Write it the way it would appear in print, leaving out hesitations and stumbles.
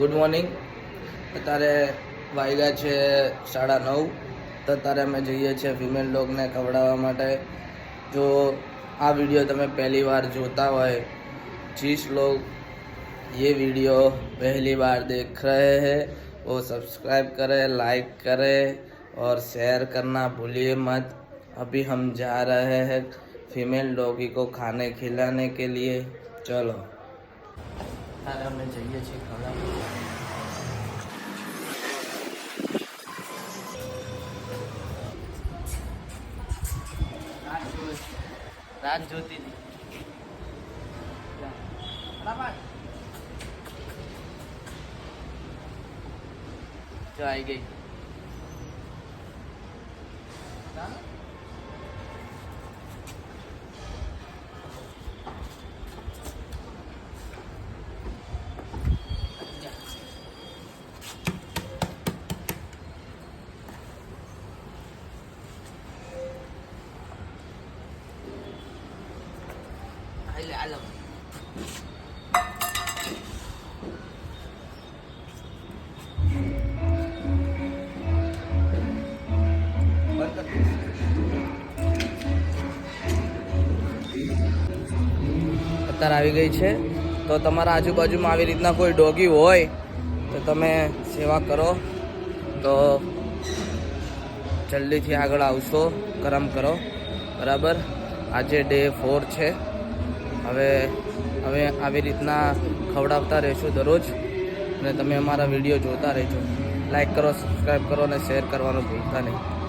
Good morning. અત્યારે વાગ્યા છે 9:30. તો અત્યારે અમે જઈએ છીએ ફિમેલ ડોગને ખવડાવવા માટે. જો આ वीडियो તમે પહેલી बार જોતા હોય, जिस लोग ये वीडियो पहली बार देख रहे हैं वो सब्सक्राइब करें, लाइक करें और शेयर करना भूलिए मत. अभी हम जा रहे हैं फीमेल डॉगी को खाने खिलाने के लिए. चलो अरे हमें चाहिए छे खाना. रात जोती थी जो आई गई. आलम અત્યારે આવી ગઈ છે. તો તમારા આજુબાજુમાં આવી રીતના કોઈ ડોગી હોય તો તમે સેવા કરો તો જલ્દીથી આગળ આવશો. કરમ કરો, બરાબર. આજે ડે 4 છે. હવે આવી રીતના ખવડાવતા રહેશું દરરોજ. અને તમે અમારા વિડીયો જોતા રહેજો. લાઈક કરો, સબસ્ક્રાઈબ કરો અને શેર કરવાનું ભૂલતા નહીં.